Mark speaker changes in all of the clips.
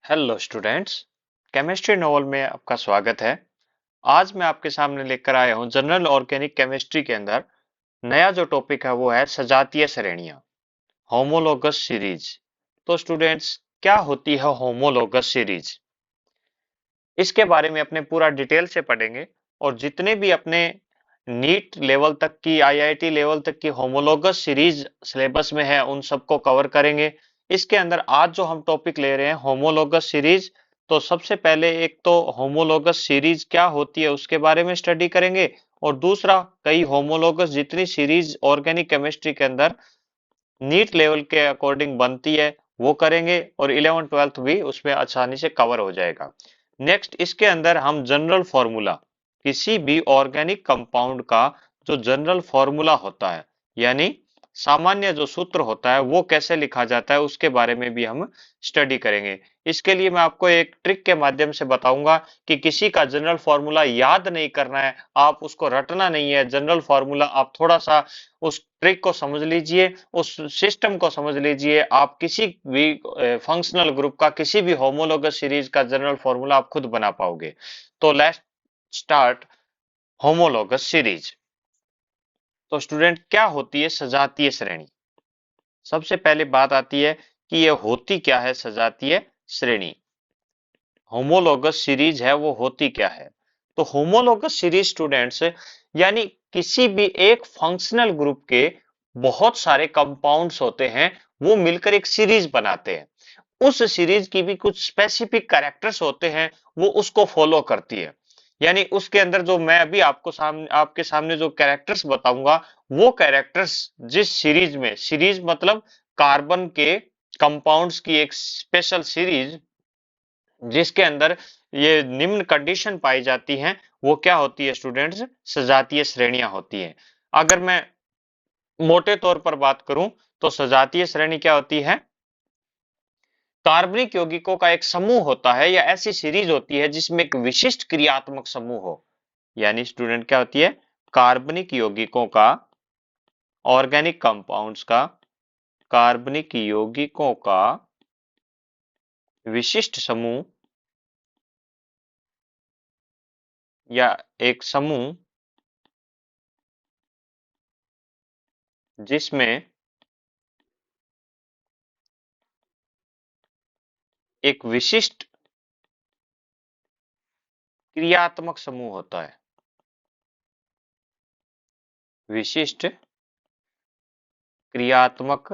Speaker 1: Hello students. Chemistry novel में आपका स्वागत है। आज मैं आपके सामने लेकर आया हूं जनरल ऑर्गेनिक केमिस्ट्री के अंदर नया जो टॉपिक है वो है सजातीय श्रेणियां, होमोलोगस सीरीज। तो स्टूडेंट्स, क्या होती है होमोलोगस सीरीज? इसके बारे में अपने पूरा डिटेल से पढ़ेंगे और जितने भी अपने नीट लेवल तक की, आईआईटी लेवल तक की होमोलोगस सीरीज सिलेबस में है उन सबको कवर करेंगे। इसके अंदर आज जो हम टॉपिक ले रहे हैं होमोलोगस सीरीज, तो सबसे पहले एक तो होमोलोगस सीरीज क्या होती है उसके बारे में स्टडी करेंगे, और दूसरा कई होमोलोगस जितनी सीरीज ऑर्गेनिक केमिस्ट्री के अंदर नीट लेवल के अकॉर्डिंग बनती है वो करेंगे, और 11 12th भी उसमें आसानी से कवर हो जाएगा। नेक्स्ट, इसके अंदर हम जनरल फॉर्मूला, किसी भी ऑर्गेनिक कंपाउंड का जो जनरल फॉर्मूला होता है, यानी सामान्य जो सूत्र होता है वो कैसे लिखा जाता है उसके बारे में भी हम स्टडी करेंगे। इसके लिए मैं आपको एक ट्रिक के माध्यम से बताऊंगा कि किसी का जनरल फॉर्मूला याद नहीं करना है, आप उसको रटना नहीं है। जनरल फॉर्मूला आप थोड़ा सा उस ट्रिक को समझ लीजिए, उस सिस्टम को समझ लीजिए, आप किसी भी फंक्शनल ग्रुप का, किसी भी होमोलोगस सीरीज का जनरल फॉर्मूला आप खुद बना पाओगे। तो लेट्स स्टार्ट होमोलोगस सीरीज। तो स्टूडेंट, क्या होती है सजातीय श्रेणी? सबसे पहले बात आती है कि ये होती क्या है सजातीय श्रेणी। होमोलोगस सीरीज है वो होती क्या है? तो होमोलोगस सीरीज स्टूडेंट्स, यानी किसी भी एक फंक्शनल ग्रुप के बहुत सारे कंपाउंड्स होते हैं, वो मिलकर एक सीरीज बनाते हैं। उस सीरीज की भी कुछ स्पेसिफिक कैरेक्टर्स होते हैं, वो उसको फॉलो करती है। यानी उसके अंदर जो मैं अभी आपके सामने जो कैरेक्टर्स बताऊंगा, वो कैरेक्टर्स जिस सीरीज में, सीरीज मतलब कार्बन के कंपाउंड्स की एक स्पेशल सीरीज जिसके अंदर ये निम्न कंडीशन पाई जाती हैं, वो क्या होती है स्टूडेंट्स? सजातीय श्रेणियां होती हैं। अगर मैं मोटे तौर पर बात करूं तो सजातीय श्रेणी क्या होती है? कार्बनिक यौगिकों का एक समूह होता है या ऐसी सीरीज होती है जिसमें एक विशिष्ट क्रियात्मक समूह हो। यानी स्टूडेंट, क्या होती है? कार्बनिक यौगिकों का, ऑर्गेनिक कंपाउंड्स का, कार्बनिक यौगिकों का विशिष्ट समूह या एक समूह जिसमें एक विशिष्ट क्रियात्मक समूह होता है। विशिष्ट क्रियात्मक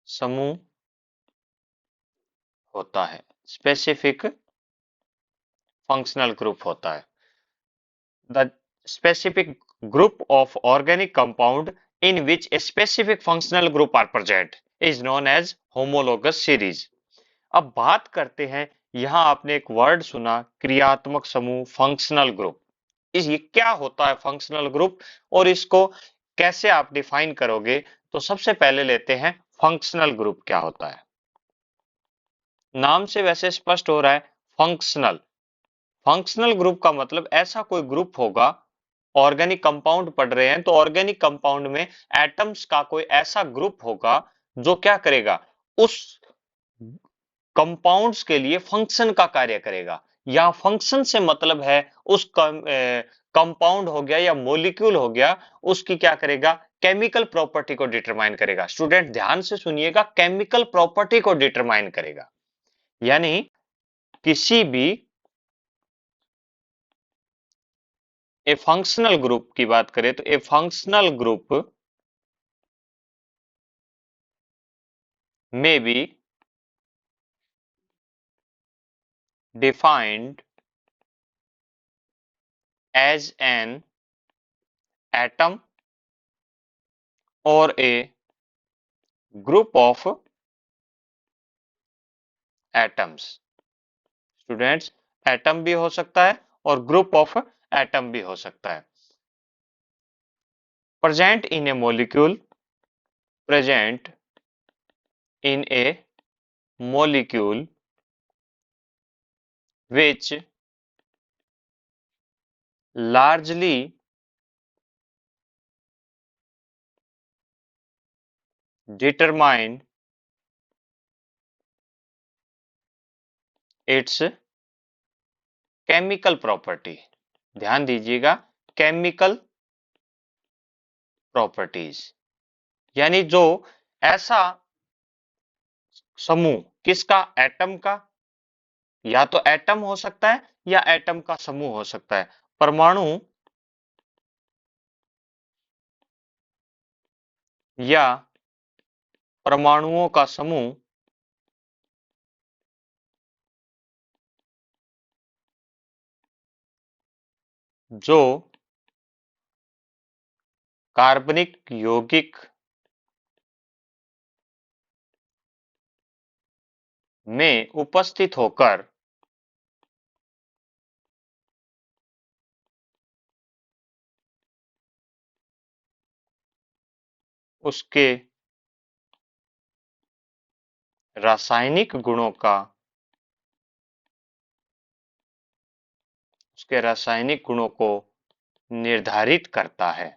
Speaker 1: समूह होता है, स्पेसिफिक फंक्शनल ग्रुप होता है। The specific group of organic compound in which a specific functional group are present is known as homologous series. अब बात करते हैं, यहां आपने एक वर्ड सुना, क्रियात्मक समूह, फंक्शनल ग्रुप। इस ये क्या होता है फंक्शनल ग्रुप, और इसको कैसे आप डिफाइन करोगे? तो सबसे पहले लेते हैं फंक्शनल ग्रुप क्या होता है। नाम से वैसे स्पष्ट हो रहा है, फंक्शनल। फंक्शनल ग्रुप का मतलब ऐसा कोई ग्रुप होगा, ऑर्गेनिक कंपाउंड पढ़ रहे हैं तो ऑर्गेनिक कंपाउंड में एटम्स का कोई ऐसा ग्रुप होगा जो क्या करेगा, उस कंपाउंड्स के लिए फंक्शन का कार्य करेगा। या फंक्शन से मतलब है उस कंपाउंड हो गया या मॉलिक्यूल हो गया, उसकी क्या करेगा, केमिकल प्रॉपर्टी को डिटरमाइन करेगा। स्टूडेंट ध्यान से सुनिएगा, केमिकल प्रॉपर्टी को डिटरमाइन करेगा। यानी किसी भी ए फंक्शनल ग्रुप की बात करें तो a functional group may be defined as an atom or a group of atoms। Students, atom भी हो सकता है और ग्रुप ऑफ एटम भी हो सकता है। Present in A molecule, present in A molecule which largely determine it's chemical property. ध्यान दीजिएगा, केमिकल प्रॉपर्टीज, यानी जो ऐसा समूह, किसका? एटम का, या तो एटम हो सकता है या एटम का समूह हो सकता है, परमाणु या परमाणुओं का समूह जो कार्बनिक यौगिक में उपस्थित होकर उसके रासायनिक गुणों का उसके रासायनिक गुणों को निर्धारित करता है।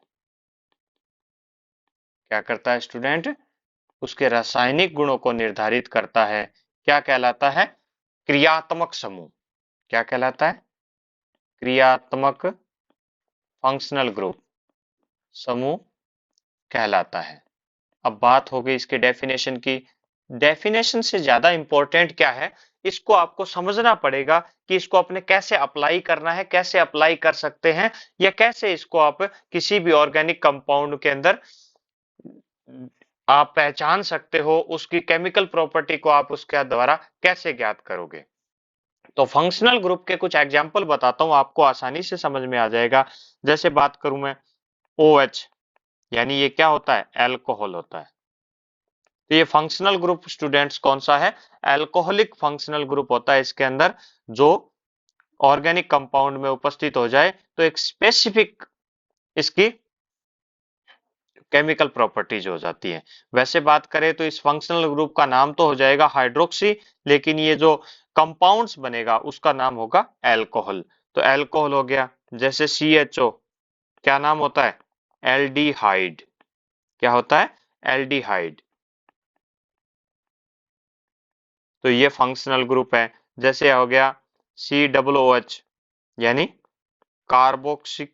Speaker 1: क्या करता है स्टूडेंट? उसके रासायनिक गुणों को निर्धारित करता है। क्या कहलाता है? क्रियात्मक समूह। क्या कहलाता है? क्रियात्मक, फंक्शनल ग्रुप समूह कहलाता है। अब बात हो गई इसके डेफिनेशन की। डेफिनेशन से ज्यादा इंपॉर्टेंट क्या है, इसको आपको समझना पड़ेगा कि इसको अपने कैसे अप्लाई करना है, कैसे अप्लाई कर सकते हैं, या कैसे इसको आप किसी भी ऑर्गेनिक कंपाउंड के अंदर आप पहचान सकते हो, उसकी केमिकल प्रॉपर्टी को आप उसके द्वारा कैसे ज्ञात करोगे। तो फंक्शनल ग्रुप के कुछ एग्जाम्पल बताता हूं, आपको आसानी से समझ में आ जाएगा। जैसे बात करूं मैं, OH, यानी ये क्या होता है? एल्कोहल होता है। तो ये फंक्शनल ग्रुप स्टूडेंट्स कौन सा है? एल्कोहलिक फंक्शनल ग्रुप होता है। इसके अंदर जो ऑर्गेनिक कंपाउंड में उपस्थित हो जाए तो एक स्पेसिफिक इसकी केमिकल प्रॉपर्टीज हो जाती है। वैसे बात करें तो इस फंक्शनल ग्रुप का नाम तो हो जाएगा हाइड्रोक्सी, लेकिन ये जो कंपाउंड्स बनेगा उसका नाम होगा एल्कोहल। तो एल्कोहल हो गया। जैसे CHO, क्या नाम होता है? एल्डिहाइड। क्या होता है? एल्डिहाइड। तो ये फंक्शनल ग्रुप है। जैसे हो गया COOH, यानी कार्बोक्सिक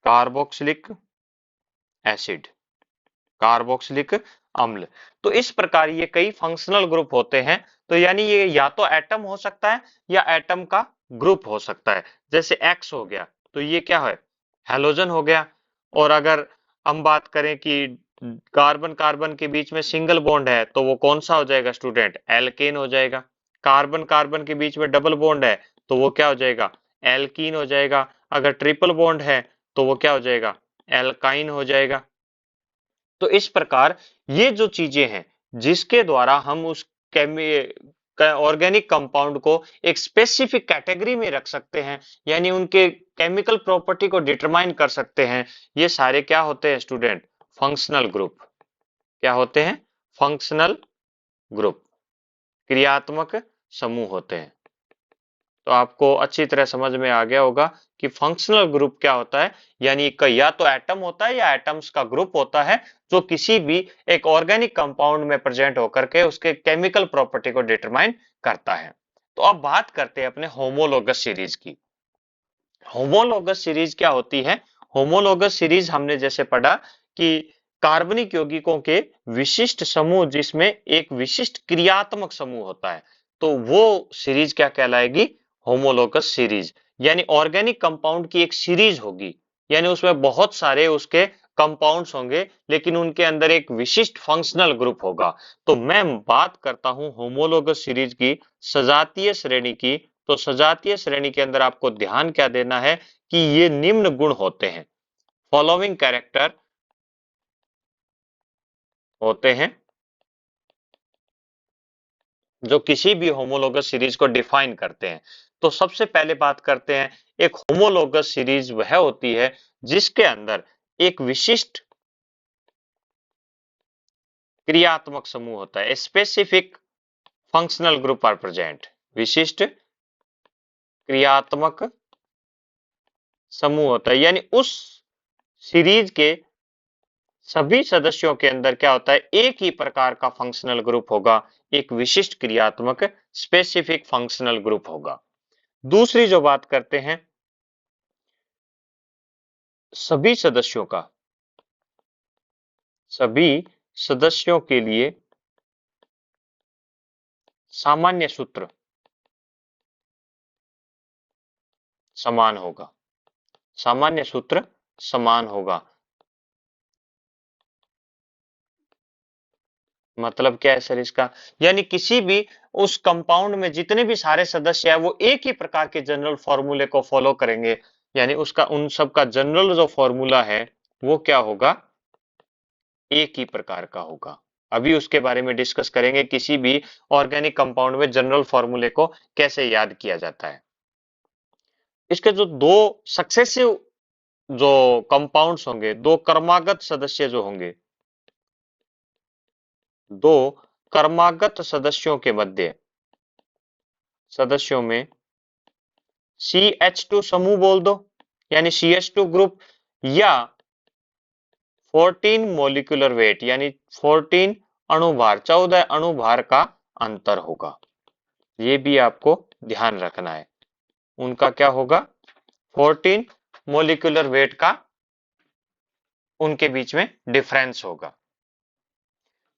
Speaker 1: कार्बोक्सिलिक एसिड, कार्बोक्सिलिक अम्ल। तो इस प्रकार ये कई फंक्शनल ग्रुप होते हैं। तो यानी ये या तो एटम हो सकता है या एटम का ग्रुप हो सकता है। जैसे X हो गया, तो ये क्या है? हेलोजन हो गया। और अगर हम बात करें कि कार्बन कार्बन के बीच में सिंगल बॉन्ड है, तो वो कौन सा हो जाएगा स्टूडेंट? एल्केन हो जाएगा। कार्बन कार्बन के बीच में डबल बॉन्ड है, तो वो क्या हो जाएगा? एल्कीन हो जाएगा। अगर ट्रिपल बॉन्ड है तो वो क्या हो जाएगा? एल्काइन हो जाएगा। तो इस प्रकार ये जो चीजें हैं जिसके द्वारा हम उस ऑर्गेनिक कंपाउंड को एक स्पेसिफिक कैटेगरी में रख सकते हैं, यानी उनके केमिकल प्रॉपर्टी को डिटरमाइन कर सकते हैं, ये सारे क्या होते हैं स्टूडेंट? Functional group. क्या होते हैं? फंक्शनल ग्रुप, क्रियात्मक समूह होते हैं। तो आपको अच्छी तरह समझ में आ गया होगा कि फंक्शनल ग्रुप क्या होता है। यानी या तो एटम होता है या एटम्स का ग्रुप होता है जो किसी भी एक ऑर्गेनिक कंपाउंड में प्रेजेंट होकर के उसके केमिकल प्रॉपर्टी को डिटरमाइन करता है। तो अब बात करते हैं अपने होमोलोगस सीरीज की। होमोलोगस सीरीज क्या होती है? होमोलोगस सीरीज हमने जैसे पढ़ा कि कार्बनिक यौगिकों के विशिष्ट समूह जिसमें एक विशिष्ट क्रियात्मक समूह होता है, तो वो सीरीज क्या कहलाएगी? Homologous series. यानी ऑर्गेनिक कंपाउंड की एक सीरीज होगी, यानी उसमें बहुत सारे उसके कंपाउंड्स होंगे, लेकिन उनके अंदर एक विशिष्ट फंक्शनल ग्रुप होगा। तो मैं बात करता हूं होमोलोगस सीरीज की, सजातीय श्रेणी की। तो सजातीय श्रेणी के अंदर आपको ध्यान क्या देना है कि ये निम्न गुण होते हैं, फॉलोइंग कैरेक्टर होते हैं जो किसी भी होमोलोगस सीरीज को डिफाइन करते हैं। तो सबसे पहले बात करते हैं, एक होमोलोगस सीरीज वह होती है जिसके अंदर एक विशिष्ट क्रियात्मक समूह होता है, specific functional group are present. विशिष्ट क्रियात्मक समूह होता है, यानी उस सीरीज के सभी सदस्यों के अंदर क्या होता है, एक ही प्रकार का फंक्शनल ग्रुप होगा, एक विशिष्ट क्रियात्मक स्पेसिफिक फंक्शनल ग्रुप होगा। दूसरी जो बात करते हैं, सभी सदस्यों का, सभी सदस्यों के लिए सामान्य सूत्र समान होगा, सामान्य सूत्र समान होगा। मतलब क्या है सर इसका, यानी किसी भी उस कंपाउंड में जितने भी सारे सदस्य हैं वो एक ही प्रकार के जनरल फॉर्मूले को फॉलो करेंगे, यानी उसका उन सब का जनरल जो फॉर्मूला है वो क्या होगा, एक ही प्रकार का होगा। अभी उसके बारे में डिस्कस करेंगे, किसी भी ऑर्गेनिक कंपाउंड में जनरल फॉर्मूले को कैसे याद किया जाता है। इसके जो दो सक्सेसिव जो कंपाउंड्स होंगे, दो क्रमागत सदस्य जो होंगे, दो क्रमागत सदस्यों में CH2 समूह बोल दो, यानी CH2 ग्रुप, या 14 मोलिकुलर वेट यानी 14 अणुभार, 14 अणुभार का अंतर होगा। ये भी आपको ध्यान रखना है, उनका क्या होगा, 14 मोलिकुलर वेट का उनके बीच में डिफरेंस होगा।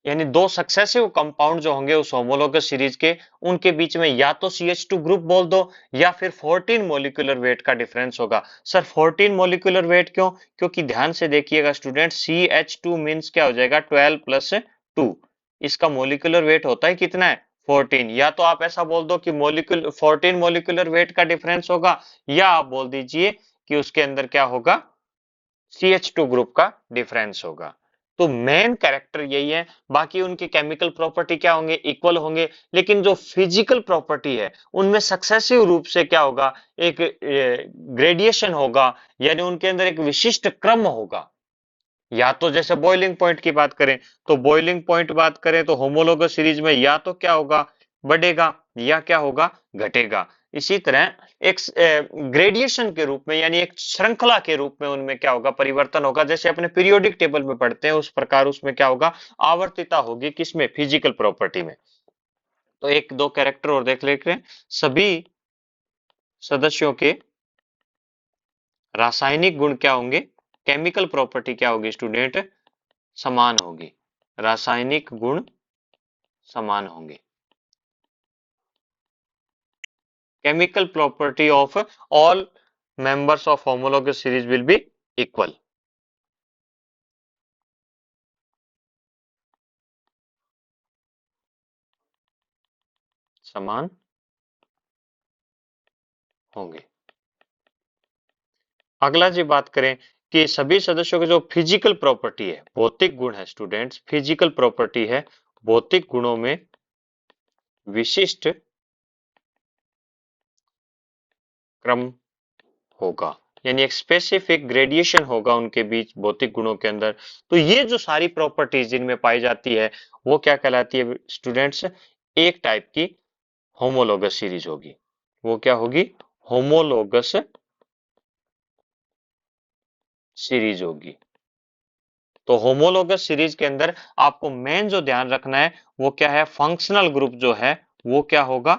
Speaker 1: यानी दो सक्सेसिव कंपाउंड जो होंगे उस होमोलोगस सीरीज के, उनके बीच में या तो CH2 ग्रुप बोल दो या फिर 14 मोलिकुलर वेट का डिफरेंस होगा। सर 14 मोलिकुलर वेट क्यों, क्योंकि ध्यान से देखिएगा स्टूडेंट, CH2 मींस क्या हो जाएगा, 12 प्लस 2, इसका मोलिकुलर वेट होता है कितना है, 14। या तो आप ऐसा बोल दो कि 14 मोलिकुलर वेट का डिफरेंस होगा, या आप बोल दीजिए कि उसके अंदर क्या होगा, CH2 ग्रुप का डिफरेंस होगा। तो मेन कैरेक्टर यही है, बाकी उनके केमिकल प्रॉपर्टी क्या होंगे, इक्वल होंगे, लेकिन जो फिजिकल प्रॉपर्टी है उनमें सक्सेसिव रूप से क्या होगा, एक ग्रेडिएशन होगा, यानी उनके अंदर एक विशिष्ट क्रम होगा। या तो जैसे बॉइलिंग पॉइंट की बात करें, तो बॉइलिंग पॉइंट बात करें तो होमोलोगस सीरीज में या तो क्या होगा, बढ़ेगा, या क्या होगा, घटेगा। इसी तरह एक ग्रेडिएशन के रूप में, यानी एक श्रृंखला के रूप में उनमें क्या होगा, परिवर्तन होगा, जैसे अपने पीरियोडिक टेबल में पढ़ते हैं उस प्रकार उसमें क्या होगा, आवर्तिता होगी, किसमें, फिजिकल प्रॉपर्टी में। तो एक दो कैरेक्टर और देख लेते हैं, सभी सदस्यों के रासायनिक गुण क्या होंगे, केमिकल प्रॉपर्टी क्या होगी स्टूडेंट, समान होगी, रासायनिक गुण समान होंगे। Chemical property of all members of homologous series will be equal, समान होंगे। अगला जी बात करें कि सभी सदस्यों के जो फिजिकल प्रॉपर्टी है, भौतिक गुण है स्टूडेंट्स, फिजिकल प्रॉपर्टी है, भौतिक गुणों में विशिष्ट क्रम होगा, यानी एक स्पेसिफिक ग्रेडिएशन होगा उनके बीच भौतिक गुणों के अंदर। तो ये जो सारी प्रॉपर्टीज जिनमें पाई जाती है वो क्या कहलाती है स्टूडेंट्स, एक टाइप की होमोलोगस सीरीज होगी। वो क्या होगी, होमोलोगस सीरीज होगी। तो होमोलोगस सीरीज के अंदर आपको मेन जो ध्यान रखना है वो क्या है, फंक्शनल ग्रुप जो है वो क्या होगा,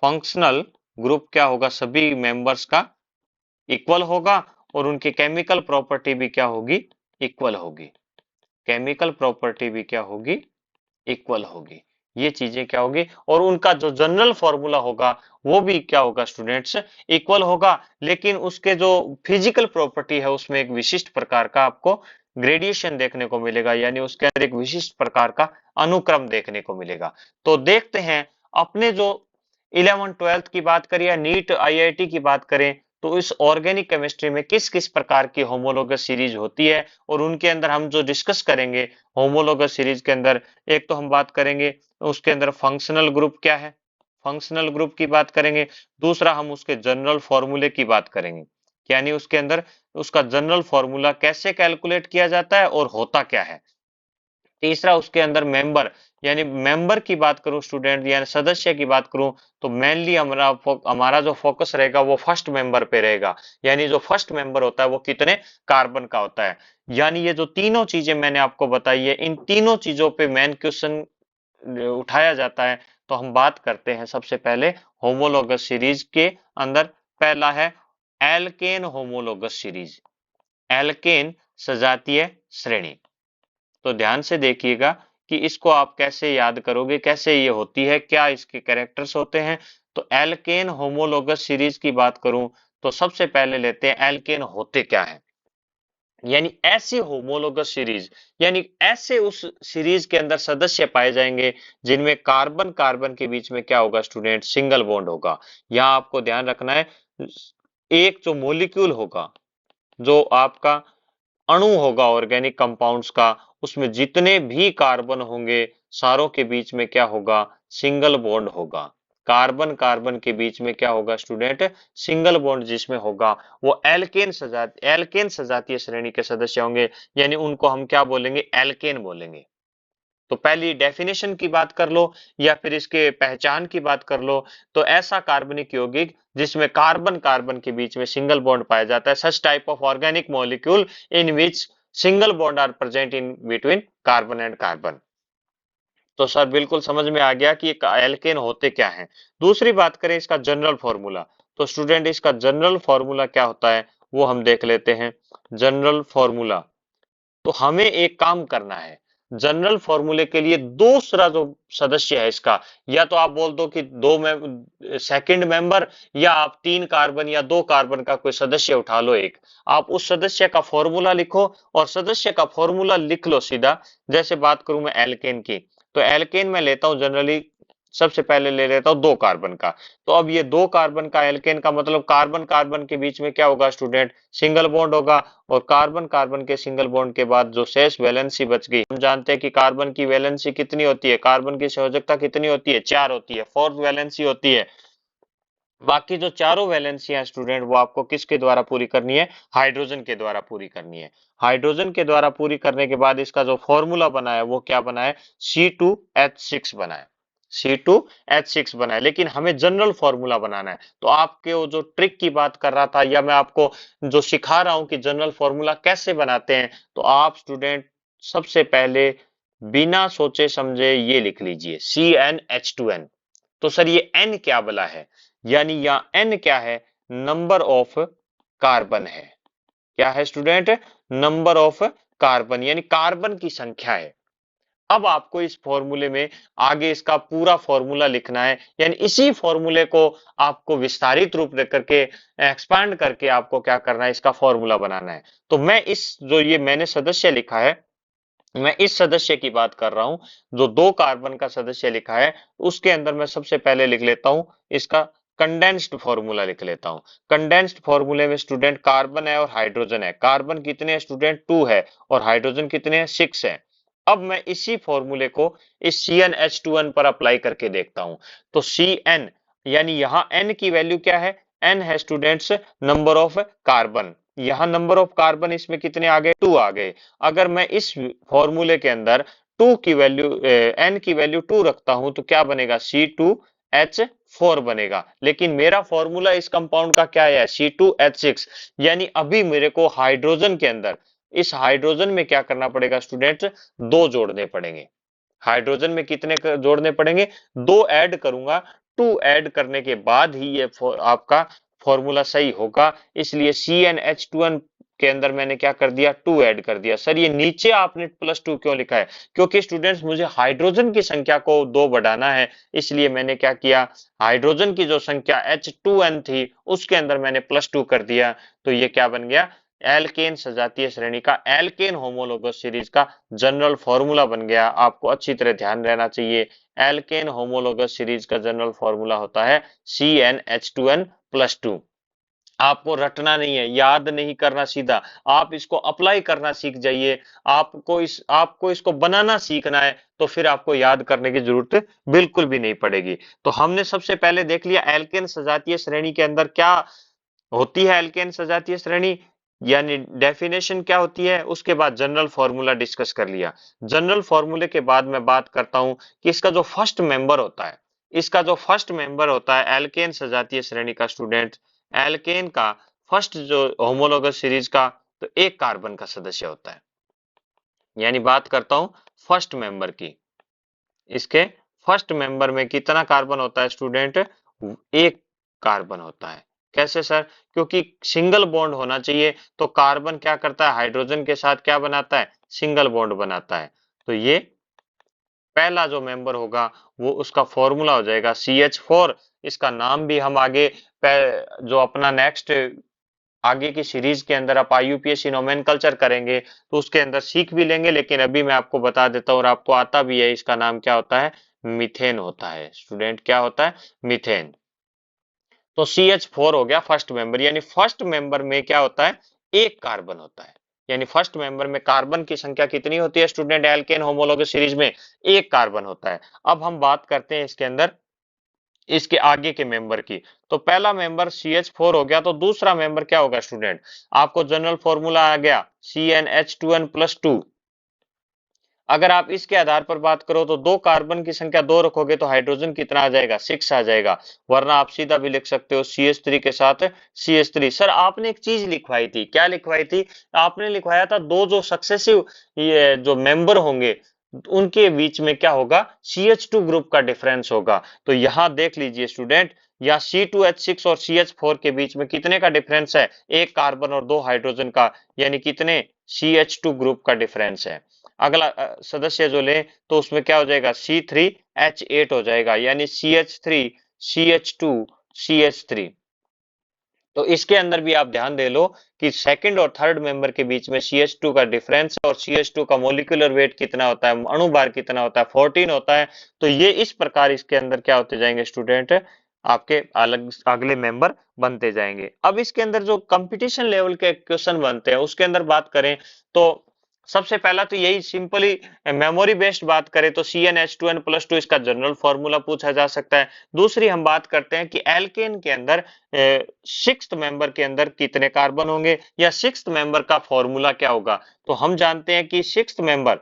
Speaker 1: फंक्शनल ग्रुप क्या होगा, सभी मेंबर्स का इक्वल होगा, और उनकी केमिकल प्रॉपर्टी भी क्या होगी, इक्वल होगी, केमिकल प्रॉपर्टी भी क्या होगी, इक्वल होगी। ये चीजें क्या होगी, और उनका जो जनरल फॉर्मूला होगा वो भी क्या होगा स्टूडेंट्स, इक्वल होगा, लेकिन उसके जो फिजिकल प्रॉपर्टी है उसमें एक विशिष्ट प्रकार का आपको ग्रेडिएशन देखने को मिलेगा, यानी उसके अंदर एक विशिष्ट प्रकार का अनुक्रम देखने को मिलेगा। तो देखते हैं, अपने जो 11th 12th की बात करें या नीट IIT की बात करें, तो इस ऑर्गेनिक केमिस्ट्री में किस किस प्रकार की होमोलोगस सीरीज होती है, और उनके अंदर हम जो डिस्कस करेंगे होमोलोगस सीरीज के अंदर, एक तो हम बात करेंगे उसके अंदर फंक्शनल ग्रुप क्या है, फंक्शनल ग्रुप की बात करेंगे। दूसरा हम उसके जनरल फॉर्मूले की बात करेंगे, यानी उसके अंदर उसका जनरल फॉर्मूला कैसे कैलकुलेट किया जाता है और होता क्या है। तीसरा उसके अंदर मेंबर, यानी मेंबर की बात करूं स्टूडेंट, यानी सदस्य की बात करूं, तो मेनली हमारा जो फोकस रहेगा वो फर्स्ट मेंबर पे रहेगा। यानी जो फर्स्ट मेंबर होता है वो कितने कार्बन का होता है। यानी ये जो तीनों चीजें मैंने आपको बताई है, इन तीनों चीजों पे मेन क्वेश्चन उठाया जाता है। तो हम बात करते हैं सबसे पहले होमोलोगस सीरीज के अंदर। पहला है एल्केन होमोलोगस सीरीज, एल्केन सजातीय श्रेणी। तो ध्यान से देखिएगा कि इसको आप कैसे याद करोगे, कैसे ये होती है, क्या इसके कैरेक्टर्स होते हैं। तो एल्केन होमोलोगस सीरीज की बात करूं तो सबसे पहले लेते हैं एल्केन होते क्या है। यानी ऐसी होमोलोगस सीरीज, यानी ऐसे उस सीरीज के अंदर सदस्य पाए जाएंगे जिनमें कार्बन कार्बन के बीच में क्या होगा स्टूडेंट, सिंगल बॉन्ड होगा। यहाँ आपको ध्यान रखना है, एक जो मोलिक्यूल होगा, जो आपका अणु होगा ऑर्गेनिक कंपाउंड्स का, उसमें जितने भी कार्बन होंगे सारों के बीच में क्या होगा, सिंगल बॉन्ड होगा। कार्बन कार्बन के बीच में क्या होगा स्टूडेंट, सिंगल बॉन्ड जिसमें होगा वो एल्केन सजातीय श्रेणी के सदस्य होंगे। यानी उनको हम क्या बोलेंगे, एल्केन बोलेंगे। तो पहली डेफिनेशन की बात कर लो या फिर इसके पहचान की बात कर लो, तो ऐसा कार्बनिक यौगिक जिसमें कार्बन कार्बन के बीच में सिंगल बॉन्ड पाया जाता है, such type of organic molecule in which single bond are present in between carbon and carbon. तो सर बिल्कुल समझ में आ गया कि ये एल्केन होते क्या हैं। दूसरी बात करें इसका जनरल फॉर्मूला, तो स्टूडेंट इसका जनरल फॉर्मूला क्या होता है वो हम देख लेते हैं। जनरल फॉर्मूला, तो हमें एक काम करना है, जनरल फॉर्मूले के लिए दूसरा जो सदस्य है इसका, या तो आप बोल दो कि सेकंड मेंबर, या आप 3 कार्बन या 2 कार्बन का कोई सदस्य उठा लो एक, आप उस सदस्य का फॉर्मूला लिखो और सदस्य का फॉर्मूला लिख लो सीधा। जैसे बात करूं मैं एल्केन की, तो एल्केन में लेता हूं जनरली, सबसे पहले ले लेता हूं 2 कार्बन का। तो अब ये 2 कार्बन का एल्केन का मतलब कार्बन कार्बन के बीच में क्या होगा स्टूडेंट, सिंगल बॉन्ड होगा। और कार्बन कार्बन के सिंगल बॉन्ड के बाद जो शेष वैलेंसी बच गई, हम जानते हैं कि कार्बन की वैलेंसी कितनी होती है, कार्बन की संयोजकता कितनी होती है, 4 होती है, फोर्थ वैलेंसी होती है। बाकी जो चारों वैलेंसी हैं स्टूडेंट वो आपको किसके द्वारा पूरी करनी है, हाइड्रोजन के द्वारा पूरी करनी है। हाइड्रोजन के द्वारा पूरी करने के बाद इसका जो फॉर्मूला बना है वो क्या बना है, C2H6 बना है। C2H6 बना है, लेकिन हमें जनरल फॉर्मूला बनाना है। तो आपके वो जो ट्रिक की बात कर रहा था, या मैं आपको जो सिखा रहा हूं कि जनरल फॉर्मूला कैसे बनाते हैं, तो आप स्टूडेंट सबसे पहले बिना सोचे समझे ये लिख लीजिए CnH2n। तो सर ये N क्या बला है, यानी यहाँ N क्या है, नंबर ऑफ कार्बन है। क्या है स्टूडेंट, नंबर ऑफ कार्बन, यानी कार्बन की संख्या है। अब आपको इस फॉर्मूले में आगे इसका पूरा फॉर्मूला लिखना है, यानी इसी फॉर्मूले को आपको विस्तारित रूप दे करके, एक्सपांड करके आपको क्या करना है, इसका फॉर्मूला बनाना है। तो मैं इस जो ये मैंने सदस्य लिखा है, मैं इस सदस्य की बात कर रहा हूं, जो 2 कार्बन का सदस्य लिखा है, उसके अंदर मैं सबसे पहले लिख लेता हूं इसका कंडेंस्ड फॉर्मूला लिख लेता हूं। कंडेंस्ड फॉर्मूले में स्टूडेंट कार्बन है और हाइड्रोजन है, कार्बन कितने हैं स्टूडेंट, 2 है, और हाइड्रोजन कितने हैं, 6 है। अब मैं इसी फॉर्मूले को इस CnH2n पर अप्लाई करके देखता हूं। तो Cn, यानी यहाँ n की वैल्यू क्या है, n है स्टूडेंट्स नंबर ऑफ कार्बन, यहाँ नंबर ऑफ कार्बन इसमें कितने आ गए, 2 आ गए। अगर मैं इस फॉर्मूले के अंदर 2 की वैल्यू n की वैल्यू 2 रखता हूं तो क्या बनेगा, C2H4 बनेगा। लेकिन मेरा फॉर्मूला इस कंपाउंड का क्या है, C2H6। यानी अभी मेरे को हाइड्रोजन के अंदर, इस हाइड्रोजन में क्या करना पड़ेगा स्टूडेंट, 2 जोड़ने पड़ेंगे। हाइड्रोजन में कितने जोड़ने पड़ेंगे, 2 ऐड करूंगा। 2 ऐड करने के बाद ही ये आपका फॉर्मूला सही होगा। इसलिए CnH2n के अंदर मैंने क्या कर दिया, 2 ऐड कर दिया। सर ये नीचे आपने +2 क्यों लिखा है, क्योंकि स्टूडेंट्स मुझे हाइड्रोजन की संख्या को 2 बढ़ाना है, इसलिए मैंने क्या किया, हाइड्रोजन की जो संख्या H2n थी उसके अंदर मैंने +2 कर दिया। तो ये क्या बन गया, एल्केन सजातीय श्रेणी का, एल्केन होमोलोगस सीरीज का जनरल फॉर्मूला बन गया। आपको अच्छी तरह ध्यान रहना चाहिए, एल्केन होमोलोगस सीरीज का जनरल फॉर्मूला होता है CnH2n+2। आपको रटना नहीं है, याद नहीं करना सीधा, आप इसको अप्लाई करना सीख जाइए। आपको इसको बनाना सीखना है, तो फिर आपको याद करने की जरूरत बिल्कुल भी नहीं पड़ेगी। तो हमने सबसे पहले देख लिया एल्केन सजातीय श्रेणी के अंदर क्या होती है, एल्केन सजातीय श्रेणी, यानी डेफिनेशन क्या होती है, उसके बाद जनरल फॉर्मूला डिस्कस कर लिया। जनरल फॉर्मूले के बाद मैं बात करता हूं कि इसका जो फर्स्ट मेंबर होता है, इसका जो फर्स्ट मेंबर होता है एल्केन सजातीय श्रेणी का स्टूडेंट, एल्केन का फर्स्ट जो होमोलोगस सीरीज का, तो एक कार्बन का सदस्य होता है। यानी बात करता हूं फर्स्ट मेंबर की, इसके फर्स्ट मेंबर में कितना कार्बन होता है स्टूडेंट, एक कार्बन होता है। कैसे सर, क्योंकि सिंगल बॉन्ड होना चाहिए, तो कार्बन क्या करता है, हाइड्रोजन के साथ क्या बनाता है, सिंगल बॉन्ड बनाता है। तो ये पहला जो मेंबर होगा वो उसका फॉर्मूला हो जाएगा CH4। इसका नाम भी हम आगे जो अपना नेक्स्ट आगे की सीरीज के अंदर आप IUPAC नोमेनकल्चर करेंगे तो उसके अंदर सीख भी लेंगे, लेकिन अभी मैं आपको बता देता हूँ और आपको आता भी है, इसका नाम क्या होता है, मीथेन होता है स्टूडेंट। क्या होता है, मीथेन। तो CH4 हो गया फर्स्ट मेंबर, यानी फर्स्ट मेंबर में क्या होता है, एक कार्बन होता है। यानी फर्स्ट मेंबर में कार्बन की संख्या कितनी होती है स्टूडेंट, एल्केन होमोलोगस सीरीज में एक कार्बन होता है। अब हम बात करते हैं इसके अंदर इसके आगे के मेंबर की। तो पहला मेंबर CH4 हो गया, तो दूसरा मेंबर क्या होगा स्टूडेंट, आपको जनरल फॉर्मूला आ गया CnH2n+2। अगर आप इसके आधार पर बात करो तो दो कार्बन की संख्या दो रखोगे तो हाइड्रोजन कितना आ जाएगा, 6 आ जाएगा। वरना आप सीधा भी लिख सकते हो CH3 के साथ CH3। सर आपने एक चीज लिखवाई थी, क्या लिखवाई थी, आपने लिखवाया था दो जो सक्सेसिव ये जो मेंबर होंगे उनके बीच में क्या होगा, CH2 ग्रुप का डिफरेंस होगा। तो यहां देख लीजिए स्टूडेंट, या C2H6 और CH4 के बीच में कितने का डिफरेंस है, एक कार्बन और दो हाइड्रोजन का, यानी कितने, CH2 ग्रुप का डिफरेंस है। अगला सदस्य जो ले तो उसमें क्या हो जाएगा, C3H8 हो जाएगा, यानी CH3 CH2 CH3। तो इसके अंदर भी आप ध्यान दे लो कि सेकंड और थर्ड मेंबर के बीच में CH2 का डिफरेंस और CH2 का मोलिकुलर वेट कितना होता है, अणु भार कितना होता है, 14 होता है। तो ये इस प्रकार इसके अंदर क्या होते जाएंगे स्टूडेंट, आपके अलग अगले मेंबर बनते जाएंगे। अब इसके अंदर जो कंपटीशन लेवल के क्वेश्चन बनते हैं उसके अंदर बात करें तो सबसे पहला तो यही सिंपली मेमोरी बेस्ड बात करें तो CnH2n+2 इसका जनरल फॉर्मूला पूछा जा सकता है। दूसरी हम बात करते हैं कि एल्केन के अंदर सिक्स्थ मेंबर के अंदर कितने कार्बन होंगे या सिक्स्थ मेंबर का फॉर्मूला क्या होगा। तो हम जानते हैं कि सिक्स्थ मेंबर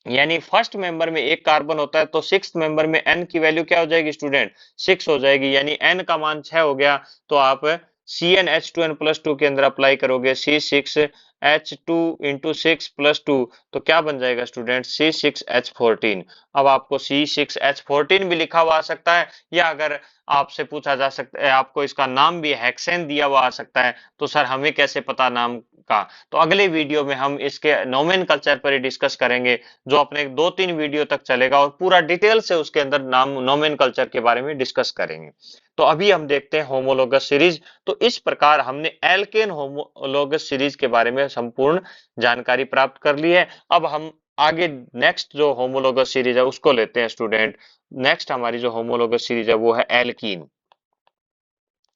Speaker 1: यानी फर्स्ट मेंबर में एक कार्बन होता है, तो सिक्स्थ मेंबर में n की वैल्यू क्या हो जाएगी स्टूडेंट, 6 हो जाएगी, यानी n का मान 6 हो गया। तो आप CnH2n+2 के अंदर अप्लाई करोगे C6H2 इंटू 6+2, तो क्या बन जाएगा स्टूडेंट, C6H14। अब आपको C6H14 भी लिखा हुआ आ सकता है, या अगर आपसे पूछा जा सकता है, आपको इसका नाम भी हेक्सेन दिया हुआ आ सकता है, तो सर हमें कैसे पता नाम का। तो अगले वीडियो में हम इसके नोमेनकल्चर पर ही डिस्कस करेंगे, जो अपने 2-3 वीडियो तक चलेगा और पूरा डिटेल से उसके अंदर नाम नोमेनकल्चर के बारे में डिस्कस करेंगे। तो अभी हम देखते हैं होमोलोगस सीरीज। तो इस प्रकार हमने एल्केन होमोलोगस सीरीज के बारे में संपूर्ण जानकारी प्राप्त कर ली है। अब हम आगे नेक्स्ट जो होमोलोगस सीरीज है उसको लेते हैं स्टूडेंट। नेक्स्ट हमारी जो होमोलोगस सीरीज है वो है एल्कीन।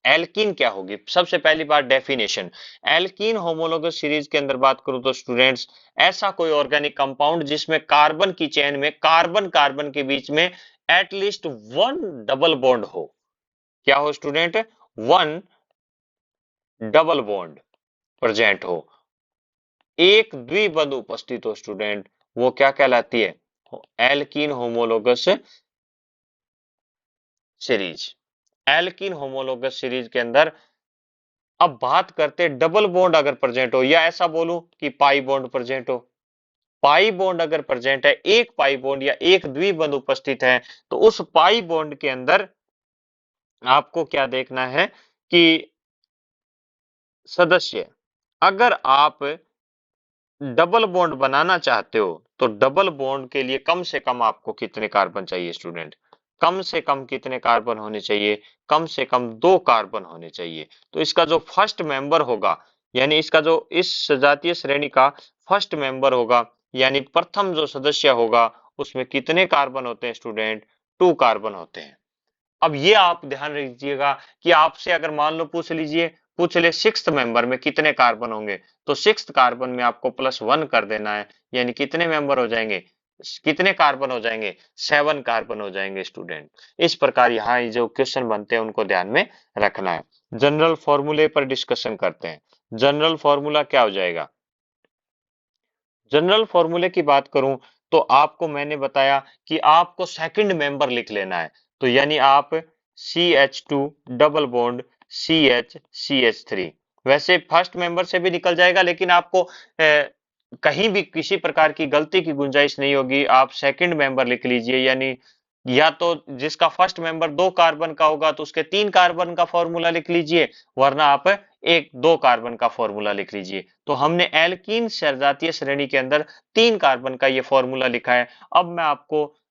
Speaker 1: एल्कीन क्या होगी, सबसे पहली बात डेफिनेशन। एल्कीन होमोलोगस सीरीज के अंदर बात करूं तो स्टूडेंट्स, ऐसा कोई ऑर्गेनिक कंपाउंड जिसमें कार्बन की चेन में कार्बन कार्बन के बीच में एटलीस्ट वन डबल बॉन्ड हो। क्या हो student, one double bond present हो, एक द्विबंध उपस्थित हो स्टूडेंट, वो क्या कहलाती है, alkene homologous series. Alkene homologous series के अंदर अब बात करते हैं डबल बॉन्ड अगर प्रेजेंट हो, या ऐसा बोलूं कि पाई बॉन्ड प्रेजेंट हो। पाई बॉन्ड अगर प्रेजेंट है, एक पाई बॉन्ड या एक द्विबंध उपस्थित है, तो उस पाई बॉन्ड के अंदर आपको क्या देखना है कि सदस्य, अगर आप डबल बॉन्ड बनाना चाहते हो तो डबल बॉन्ड के लिए कम से कम आपको कितने कार्बन चाहिए स्टूडेंट, कम से कम कितने कार्बन होने चाहिए, कम से कम दो कार्बन होने चाहिए। तो इसका जो फर्स्ट मेंबर होगा, यानी इसका जो इस सजातीय श्रेणी का फर्स्ट मेंबर होगा, यानी प्रथम जो सदस्य होगा, उसमें कितने कार्बन होते हैं स्टूडेंट, 2 कार्बन होते हैं। अब ये आप ध्यान रखिएगा कि आपसे अगर मान लो पूछ ले सिक्स्थ मेंबर में कितने कार्बन होंगे, तो सिक्स्थ कार्बन में आपको +1 कर देना है, यानी कितने मेंबर हो जाएंगे, कितने कार्बन हो जाएंगे, 7 कार्बन हो जाएंगे स्टूडेंट। इस प्रकार यहाँ जो क्वेश्चन बनते हैं उनको ध्यान में रखना है। जनरल फॉर्मूले पर डिस्कशन करते हैं। जनरल फॉर्मूला क्या हो जाएगा? जनरल फॉर्मूले की बात करूं तो आपको मैंने बताया कि आपको सेकंड मेंबर लिख लेना है। तो यानी आप CH2 डबल बॉन्ड CH वैसे फर्स्ट मेंबर से भी निकल जाएगा, लेकिन आपको कहीं भी किसी प्रकार की गलती की गुंजाइश नहीं होगी। आप सेकंड मेंबर लिख लीजिए, यानी या तो जिसका फर्स्ट मेंबर 2 कार्बन का होगा तो उसके 3 कार्बन का फॉर्मूला लिख लीजिए, वरना आप एक 2 कार्बन का फॉर्मूला लिख लीजिए। तो हमने एल्कीन सजातीय श्रेणी के अंदर 3 कार्बन का ये फॉर्मूला लिखा है। अब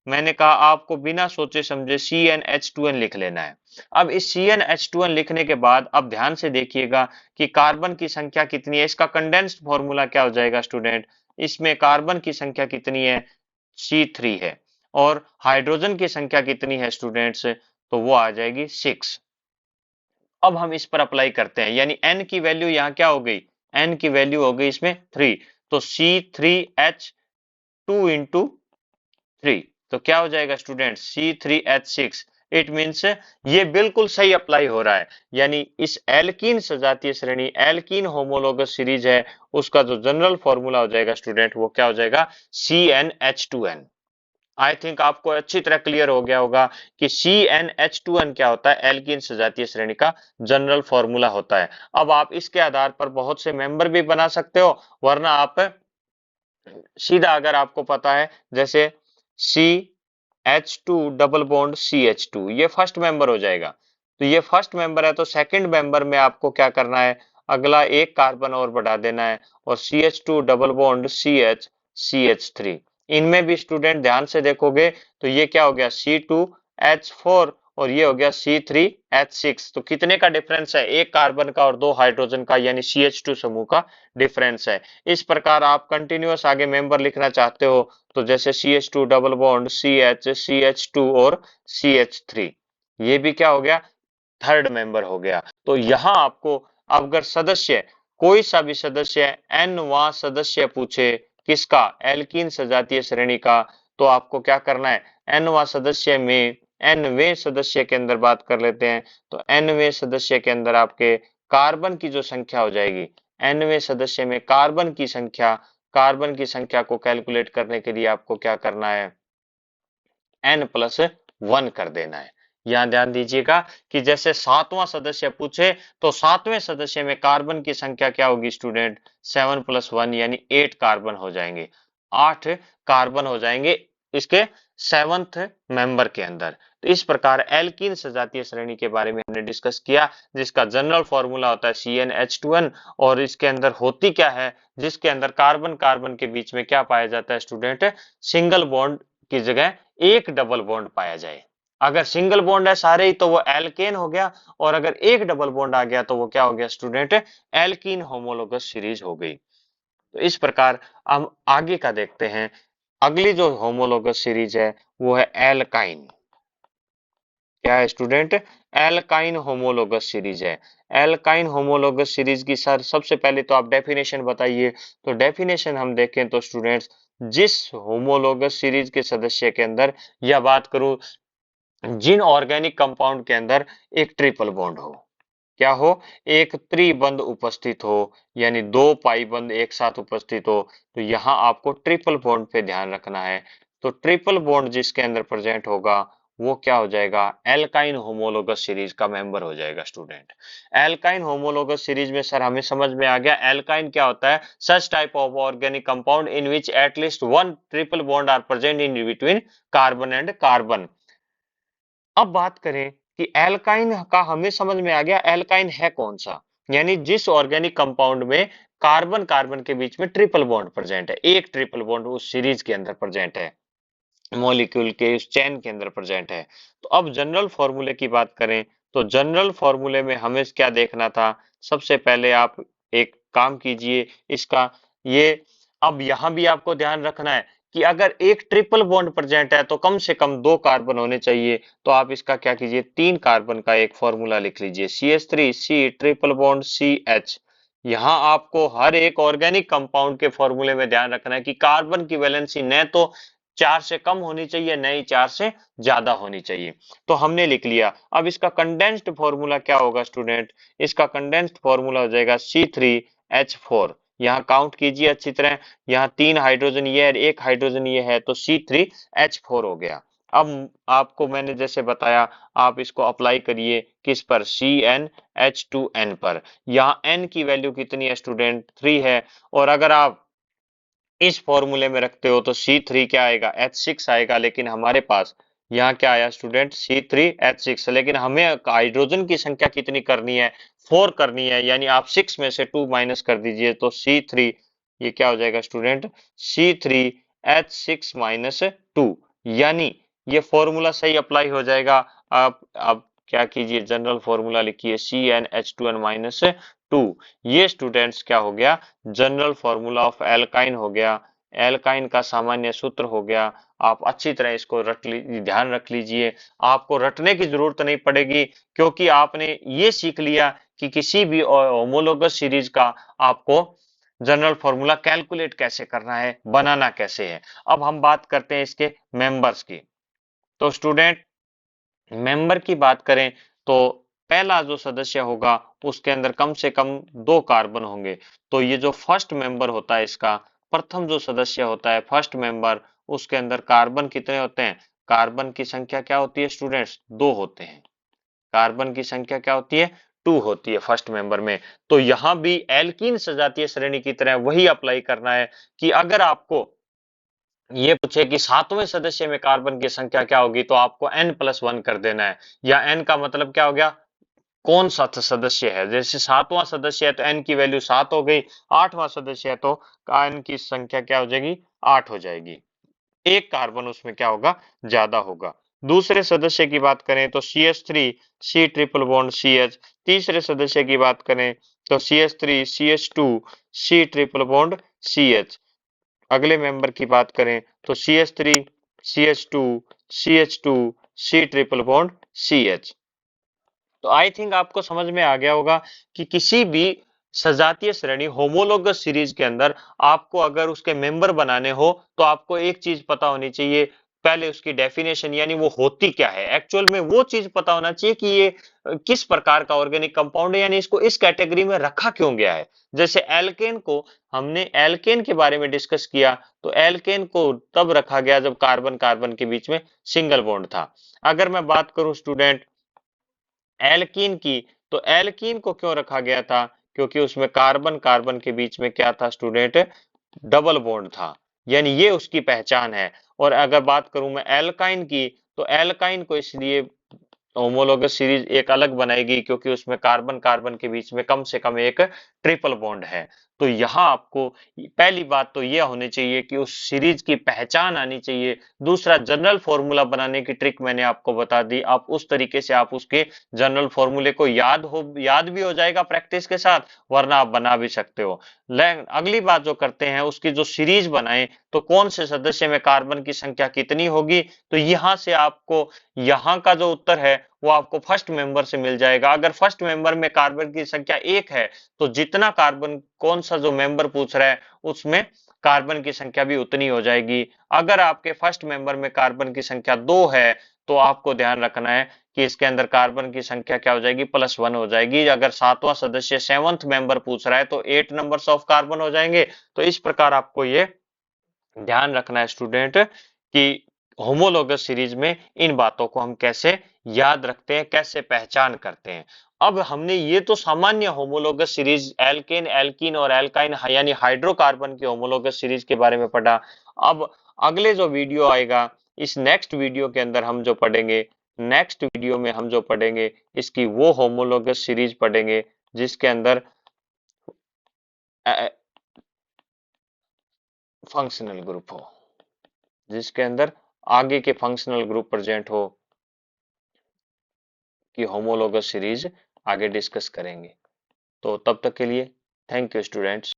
Speaker 1: मैंने कहा आपको बिना सोचे समझे CnH2n लिख लेना है। अब इस CnH2n लिखने के बाद अब ध्यान से देखिएगा कि कार्बन की संख्या कितनी है। इसका कंडेंस्ड फॉर्मूला क्या हो जाएगा स्टूडेंट? इसमें कार्बन की संख्या कितनी है? C3 है। और हाइड्रोजन की संख्या कितनी है स्टूडेंट्स? तो वो आ जाएगी 6। अब हम इस पर अप्लाई करते हैं, यानी n की वैल्यू यहाँ क्या हो गई? n की वैल्यू हो गई इसमें 3। तो C3H2 इंटू 3, तो क्या हो जाएगा स्टूडेंट? C3H6। इट मीन्स ये बिल्कुल सही अप्लाई हो रहा है, यानी इस एल्कीन सजातीय श्रेणी, एल्कीन होमोलोगस सीरीज है, उसका जो जनरल फॉर्मूला हो जाएगा स्टूडेंट, वो क्या हो जाएगा? CnH2n। आई थिंक आपको अच्छी तरह क्लियर हो गया होगा कि CnH2n क्या होता है, एल्कीन सजातीय श्रेणी का जनरल फॉर्मूला होता है। अब आप इसके आधार पर बहुत से मेंबर भी बना सकते हो, वरना आप सीधा, अगर आपको पता है, जैसे CH2 डबल बॉन्ड CH2, ये फर्स्ट मेंबर हो जाएगा। तो ये फर्स्ट मेंबर है, तो सेकंड मेंबर में आपको क्या करना है? अगला एक कार्बन और बढ़ा देना है, और CH2 डबल बॉन्ड CH इनमें भी स्टूडेंट ध्यान से देखोगे तो ये क्या हो गया? C2H4, और ये हो गया C3H6। तो कितने का डिफरेंस है? एक कार्बन का और 2 हाइड्रोजन का, यानी CH2 समूह का डिफरेंस है। इस प्रकार आप कंटिन्यूअस आगे मेंबर लिखना चाहते हो तो जैसे CH2 डबल बॉन्ड CH2 और CH3, ये भी क्या हो गया? थर्ड मेंबर हो गया। तो यहाँ आपको, अगर सदस्य, कोई सा भी सदस्य n वां सदस्य पूछे, किसका? एल्कीन सजातीय श्रेणी का, तो आपको क्या करना है? n वां सदस्य में nवें सदस्य के अंदर बात कर लेते हैं। तो nवें सदस्य के अंदर आपके कार्बन की जो संख्या हो जाएगी, nवें सदस्य में कार्बन की संख्या को कैलकुलेट करने के लिए आपको क्या करना है? n+1 कर देना है। यहां ध्यान दीजिएगा कि जैसे 7वां सदस्य पूछे तो 7वें सदस्य में कार्बन की संख्या क्या होगी स्टूडेंट? 7+1, यानी 8 कार्बन हो जाएंगे। 8 कार्बन हो जाएंगे इसके 7th मेंबर के अंदर। तो इस प्रकार एल्कीन सजातीय श्रेणी के बारे में हमने डिस्कस किया, जिसका जनरल फॉर्मूला होता है CnH2n। और इसके अंदर होती क्या है? जिसके अंदर कार्बन कार्बन के बीच में क्या पाया जाता है स्टूडेंट? सिंगल बॉन्ड की जगह एक डबल बॉन्ड पाया जाए। अगर सिंगल बॉन्ड है सारे ही तो वो एल्केन हो गया, और अगर एक डबल बॉन्ड आ गया तो वो क्या हो गया स्टूडेंट? एल्कीन होमोलोगस सीरीज हो गई। तो इस प्रकार हम आगे का देखते हैं। अगली जो होमोलोगस सीरीज है वो है एल्काइन। क्या है स्टूडेंट? एल्काइन होमोलोगस सीरीज है। एल्काइन होमोलोगस सीरीज की सर सबसे पहले तो आप डेफिनेशन बताइए। तो डेफिनेशन हम देखें तो स्टूडेंट्स, जिस होमोलोगस सीरीज के सदस्य के अंदर, या बात करूं जिन ऑर्गेनिक कंपाउंड के अंदर एक ट्रिपल बॉन्ड हो, क्या हो? एक त्रिबंध उपस्थित हो, यानी 2 पाई बंध एक साथ उपस्थित हो। तो यहाँ आपको ट्रिपल बॉन्ड पे ध्यान रखना है। तो ट्रिपल बॉन्ड जिसके अंदर प्रेजेंट होगा वो क्या हो जाएगा? एल्काइन होमोलोगस सीरीज का मेंबर हो जाएगा स्टूडेंट। एल्काइन होमोलोगस सीरीज में सर हमें समझ में आ गया एल्काइन क्या होता है? Such type of organic compound in which at least one triple bond are present in between carbon and carbon. अब बात करें कि एल्काइन का, हमें समझ में आ गया एल्काइन है कौन सा, यानी जिस ऑर्गेनिक कंपाउंड में कार्बन कार्बन के बीच में ट्रिपल बॉन्ड प्रेजेंट है, एक ट्रिपल बॉन्ड उस सीरीज के अंदर प्रेजेंट है, मॉलिक्यूल के उस चेन के अंदर प्रेजेंट है। तो अब जनरल फॉर्मूले की बात करें तो जनरल फॉर्मूले में हमें क्या देखना था? सबसे पहले आप एक काम कीजिए इसका, ये, अब यहां भी आपको ध्यान रखना है कि अगर एक ट्रिपल बॉन्ड प्रेजेंट है तो कम से कम 2 कार्बन होने चाहिए। तो आप इसका क्या कीजिए? 3 कार्बन का एक फॉर्मूला लिख लीजिए, CH3C ट्रिपल बॉन्ड CH। यहाँ आपको हर एक ऑर्गेनिक कंपाउंड के फॉर्मूले में ध्यान रखना है कि कार्बन की वैलेंसी न तो 4 से कम होनी चाहिए, नहीं 4 से ज्यादा होनी चाहिए। तो हमने लिख लिया। अब इसका कंडेंस्ड फॉर्मूला क्या होगा स्टूडेंट? इसका कंडेंस्ड फॉर्मूला हो जाएगा C3H4। यहाँ काउंट कीजिए अच्छी तरह, यहाँ 3 हाइड्रोजन ये है, एक हाइड्रोजन ये है, तो C3H4 हो गया। अब आपको मैंने जैसे बताया, आप इसको अप्लाई करिए किस पर? CnH2n पर। यहाँ n की वैल्यू कितनी है स्टूडेंट? 3 है। और अगर आप इस फॉर्मूले में रखते हो तो C3 क्या आएगा? H6 आएगा। लेकिन हमारे पास यहाँ क्या आया स्टूडेंट? C3H6। लेकिन हमें हाइड्रोजन की संख्या कितनी करनी है? 4 करनी है। यानी आप 6 में से 2 माइनस कर दीजिए तो C3, ये क्या हो जाएगा स्टूडेंट? C3H6 minus 2। यानी ये फॉर्मूला सही अप्लाई हो जाएगा। आप क्या कीजिए, जनरल फॉर्मूला लिखिए CnH2n माइनस 2। ये स्टूडेंट्स क्या हो गया? जनरल फॉर्मूला ऑफ एल्काइन हो गया। एल्काइन का सामान्य सूत्र हो गया। आप अच्छी तरह इसको ध्यान रख लीजिए। आपको रटने की जरूरत नहीं पड़ेगी, क्योंकि आपने ये सीख लिया कि किसी भी होमोलोगस सीरीज का आपको जनरल फॉर्मूला कैलकुलेट कैसे करना है, बनाना कैसे है। अब हम बात करते हैं इसके मेंबर्स की। तो स्टूडेंट, मेंबर की बात करें तो पहला जो सदस्य होगा उसके अंदर कम से कम 2 कार्बन होंगे। तो ये जो फर्स्ट मेंबर होता है, इसका प्रथम जो सदस्य होता है फर्स्ट मेंबर, उसके अंदर कार्बन कितने होते हैं? कार्बन की संख्या क्या होती है स्टूडेंट्स? 2 होते हैं। कार्बन की संख्या क्या होती है? 2 होती है फर्स्ट मेंबर में। तो यहां भी एल्कीन सजातीय श्रेणी की तरह वही अप्लाई करना है कि अगर आपको ये पूछे कि सातवें सदस्य में कार्बन की संख्या क्या होगी, तो आपको n+1 कर देना है। या n का मतलब क्या हो गया? कौन सा सदस्य है। जैसे सातवां सदस्य है तो n की वैल्यू 7 हो गई, आठवां सदस्य है तो n की संख्या क्या हो जाएगी? 8 हो जाएगी। एक कार्बन उसमें क्या होगा? ज्यादा होगा। दूसरे सदस्य की बात करें तो CH3 C triple bond CH। तीसरे सदस्य की बात करें तो CH3 CH2 C triple bond CH। अगले मेंबर की बात करें तो CH3 CH2 CH2 C triple bond CH। तो आई थिंक आपको समझ में आ गया होगा कि किसी भी सजातीय श्रेणी होमोलोगस सीरीज के अंदर आपको अगर उसके मेंबर बनाने हो तो आपको एक चीज पता होनी चाहिए। पहले उसकी डेफिनेशन, यानी वो होती क्या है एक्चुअल में, वो चीज पता होना चाहिए कि ये किस प्रकार का ऑर्गेनिक कंपाउंड है, यानी इसको इस कैटेगरी में रखा क्यों गया है। जैसे एल्केन को, हमने एल्केन के बारे में डिस्कस किया, तो एल्केन को तब रखा गया जब कार्बन कार्बन के बीच में सिंगल बॉन्ड था। अगर मैं बात करूं स्टूडेंट एल्कीन की, तो एल्कीन को क्यों रखा गया था? क्योंकि उसमें कार्बन कार्बन के बीच में क्या था स्टूडेंट? डबल बॉन्ड था। यानी ये उसकी पहचान है। और अगर बात करूं मैं एल्काइन की, तो एल्काइन को इसलिए होमोलोगस सीरीज एक अलग बनाएगी क्योंकि उसमें कार्बन कार्बन के बीच में कम से कम एक ट्रिपल बॉन्ड है। तो यहाँ आपको पहली बात तो यह होनी चाहिए कि उस सीरीज की पहचान आनी चाहिए। दूसरा, जनरल फॉर्मूला बनाने की ट्रिक मैंने आपको बता दी। आप उस तरीके से आप उसके जनरल फॉर्मूले को याद भी हो जाएगा प्रैक्टिस के साथ, वरना आप बना भी सकते हो। अगली बात जो करते हैं, उसकी जो सीरीज बनाए तो कौन से सदस्य में कार्बन की संख्या कितनी होगी, तो यहाँ से आपको यहाँ का जो उत्तर है वो आपको फर्स्ट मेंबर से मिल जाएगा। अगर फर्स्ट मेंबर में कार्बन की संख्या 1 है तो जितना कार्बन, कौन सा जो मेंबर पूछ रहा है उसमें कार्बन की संख्या भी उतनी हो जाएगी। अगर आपके फर्स्ट मेंबर में कार्बन की संख्या 2 है तो आपको ध्यान रखना है कि इसके अंदर कार्बन की संख्या क्या हो जाएगी? +1 हो जाएगी। अगर सातवां सदस्य सेवंथ मेंबर पूछ रहा है तो 8 नंबर्स ऑफ कार्बन हो जाएंगे। तो इस प्रकार आपको ये ध्यान रखना है स्टूडेंट कि होमोलोगस सीरीज में इन बातों को हम कैसे याद रखते हैं, कैसे पहचान करते हैं। अब हमने ये तो सामान्य होमोलोगस सीरीज एल्केन, एल्कीन और एल्काइन यानी हाइड्रोकार्बन की होमोलोगस सीरीज के बारे में पढ़ा। अब अगले जो वीडियो आएगा, इस नेक्स्ट वीडियो के अंदर हम जो पढ़ेंगे, नेक्स्ट वीडियो में हम जो पढ़ेंगे इसकी वो होमोलोगस सीरीज पढ़ेंगे जिसके अंदर फंक्शनल ग्रुप हो, जिसके अंदर आगे के फंक्शनल ग्रुप प्रेजेंट हो, कि होमोलोगस सीरीज आगे डिस्कस करेंगे। तो तब तक के लिए थैंक यू स्टूडेंट्स।